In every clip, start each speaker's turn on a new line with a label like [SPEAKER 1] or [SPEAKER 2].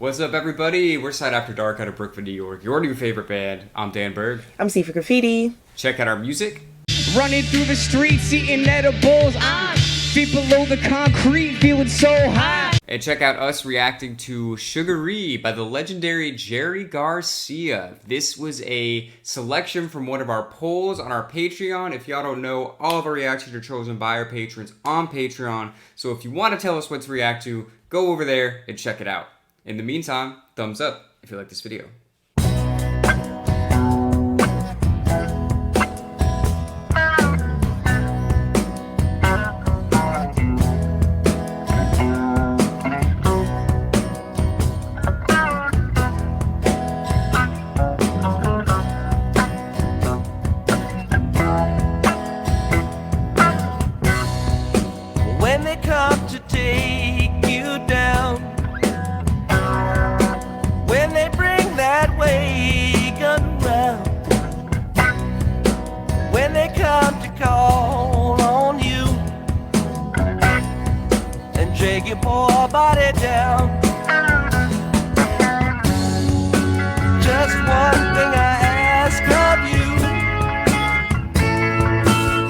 [SPEAKER 1] What's up, everybody? We're S.A.D After Dark out of Brooklyn, New York. Your new favorite band. I'm Dan Berg.
[SPEAKER 2] I'm Sifa Graffiti.
[SPEAKER 1] Check out our music.
[SPEAKER 3] Running through the streets, eating edibles. Feet below the concrete, feeling so high.
[SPEAKER 1] And check out us reacting to Sugaree by the legendary Garcia. This was a selection from one of our polls on our Patreon. If y'all don't know, all of our reactions are chosen by our patrons on Patreon. So if you want to tell us what to react to, go over there and check it out. In the meantime, thumbs up if you like this video.
[SPEAKER 4] When they come to take you down, when they bring that wagon round, when they come to call on you and drag your poor body down, just one thing I ask of you,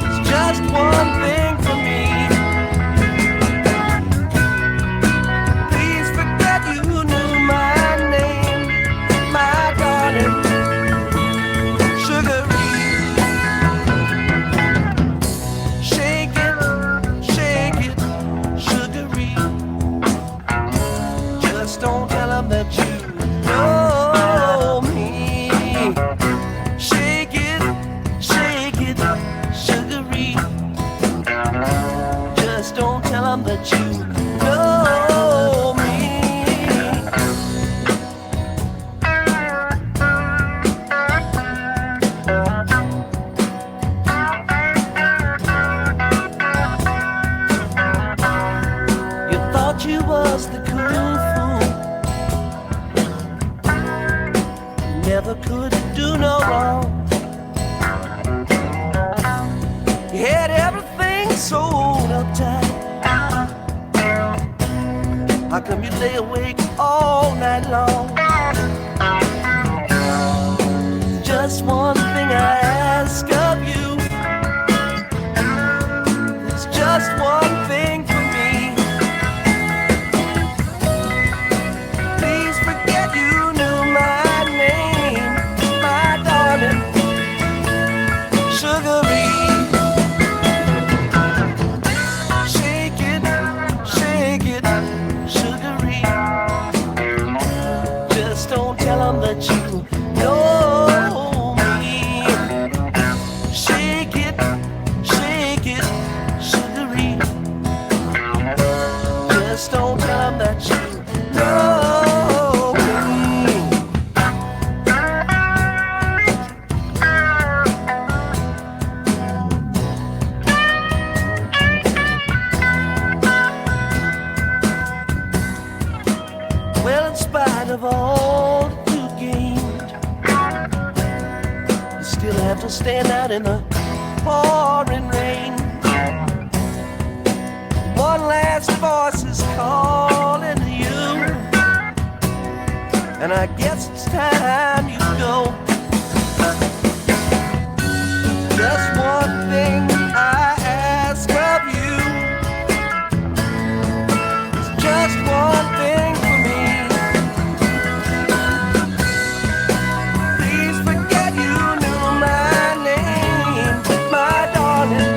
[SPEAKER 4] it's just one thing for me. Don't tell them that you know me. Shake it, Sugaree. Just don't tell them that you know me. You thought you was the cool fool, never could do no wrong. You had everything sold up tight. How come you lay awake all night long? Just one thing I ask of you, it's just one thing for me. Please forget you knew my name, my darling, Sugaree. Shake it, Sugaree. Just don't tell them that you know me. Shake it, Sugaree. Just don't tell them that you know me. Well, in spite of all that you gained, you still have to stand out in the pouring rain. One last voice is calling to you, and I guess it's time you go. Just one thing I ask of you, it's just one thing for me. Please forget you knew my name, my darling,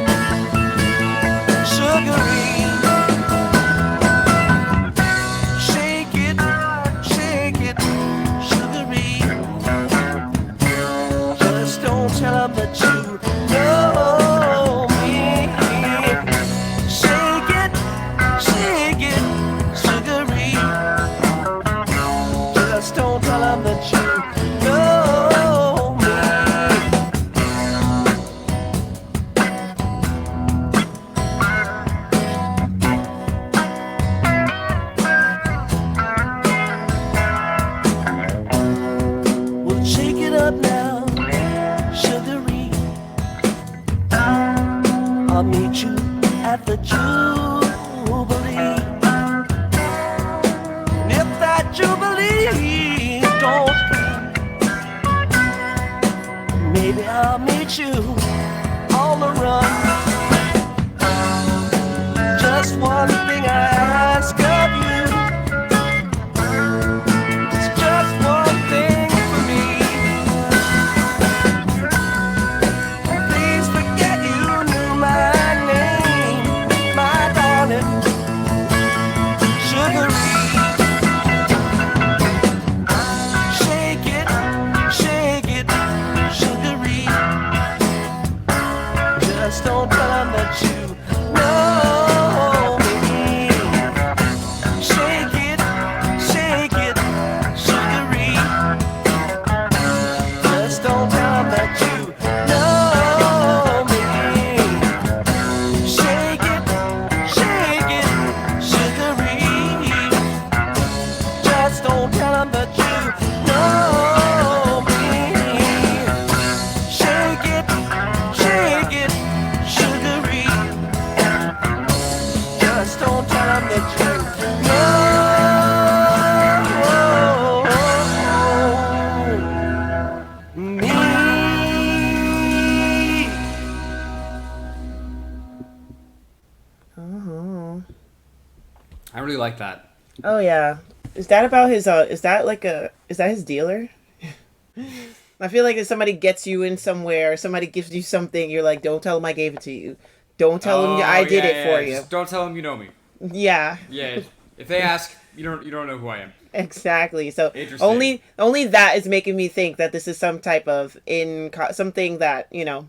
[SPEAKER 4] Sugaree. Shake it, Sugaree. Just don't tell them that you know that you know me.
[SPEAKER 2] Oh.
[SPEAKER 1] I really like that.
[SPEAKER 2] Oh yeah. Is that about his is that his dealer? I feel like if somebody gets you in somewhere, somebody gives you something, you're like, don't tell him I gave it to you. Don't tell him I did it for you.
[SPEAKER 1] Just don't tell them you know me.
[SPEAKER 2] Yeah.
[SPEAKER 1] Yeah. If they ask, you don't know who I am.
[SPEAKER 2] Exactly. So
[SPEAKER 1] Interesting.
[SPEAKER 2] only that is making me think that this is some type of something that, you know.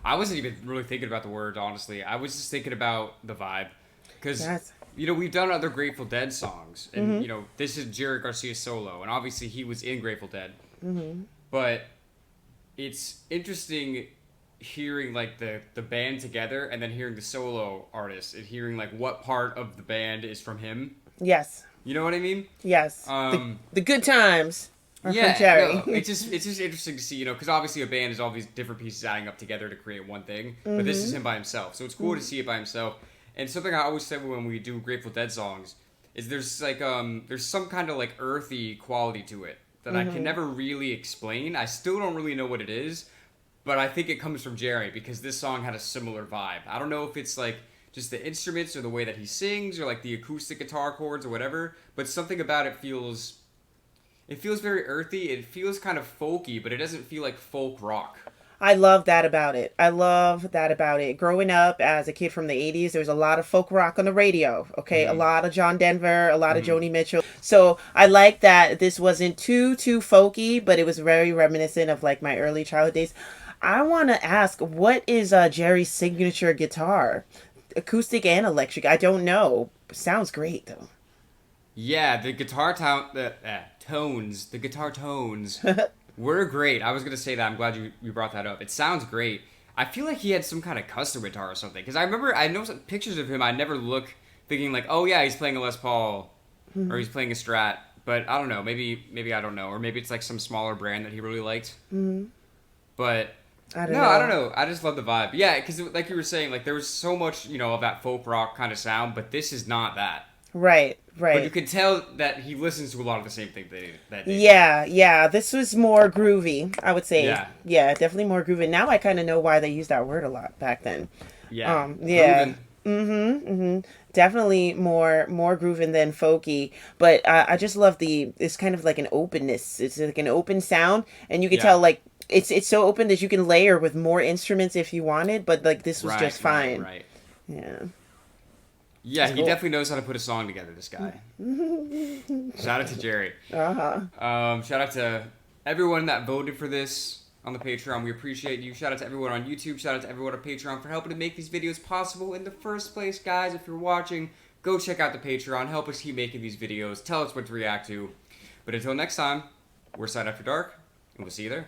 [SPEAKER 1] I wasn't even really thinking about the word, honestly. I was just thinking about the vibe. Because, you know, we've done other Grateful Dead songs. And, you know, this is Jerry Garcia's solo. And obviously he was in Grateful Dead. But it's interesting hearing, like, the band together and then hearing the solo artist and hearing, like, what part of the band is from him.
[SPEAKER 2] Yes.
[SPEAKER 1] You know what I mean?
[SPEAKER 2] Yes. The good times are from Jerry.
[SPEAKER 1] No, it's just interesting to see, you know, because obviously a band is all these different pieces adding up together to create one thing, but this is him by himself, so it's cool to see it by himself. And something I always say when we do Grateful Dead songs is there's like there's some kind of like earthy quality to it that I can never really explain. I still don't really know what it is, but I think it comes from Jerry because this song had a similar vibe. I don't know if it's like just the instruments or the way that he sings or like the acoustic guitar chords or whatever, but something about it feels very earthy. It feels kind of folky, but it doesn't feel like folk rock.
[SPEAKER 2] I love that about it. Growing up as a kid from the 80s, there was a lot of folk rock on the radio, okay? A lot of John Denver, a lot of Joni Mitchell. So I like that this wasn't too folky, but it was very reminiscent of like my early childhood days. I want to ask, what is Jerry's signature guitar? Acoustic and electric? I don't know. Sounds great, though.
[SPEAKER 1] Yeah, the guitar tones were great. I was going to say that. I'm glad you brought that up. It sounds great. I feel like he had some kind of custom guitar or something. Because I know some pictures of him. I never look thinking like, oh yeah, he's playing a Les Paul. Or he's playing a Strat. But I don't know. Maybe I don't know. Or maybe it's like some smaller brand that he really liked. But I don't know. I just love the vibe. Yeah, because like you were saying, like there was so much, you know, of that folk rock kind of sound. But this is not that.
[SPEAKER 2] Right.
[SPEAKER 1] But you could tell that he listens to a lot of the same thing that day.
[SPEAKER 2] Yeah. This was more groovy, I would say.
[SPEAKER 1] Yeah,
[SPEAKER 2] definitely more groovy. Now I kind of know why they used that word a lot back then.
[SPEAKER 1] Yeah.
[SPEAKER 2] Definitely more grooving than folky. But I just love it's kind of like an openness. It's like an open sound, and you can tell like it's so open that you can layer with more instruments if you wanted. But like this was just fine.
[SPEAKER 1] Right.
[SPEAKER 2] Yeah.
[SPEAKER 1] Yeah, he definitely knows how to put a song together, this guy. Shout out to Jerry. Shout out to everyone that voted for this on the Patreon. We appreciate you. Shout out to everyone on YouTube. Shout out to everyone on Patreon for helping to make these videos possible in the first place. Guys, if you're watching, go check out the Patreon. Help us keep making these videos. Tell us what to react to. But until next time, we're S.A.D After Dark, and we'll see you there.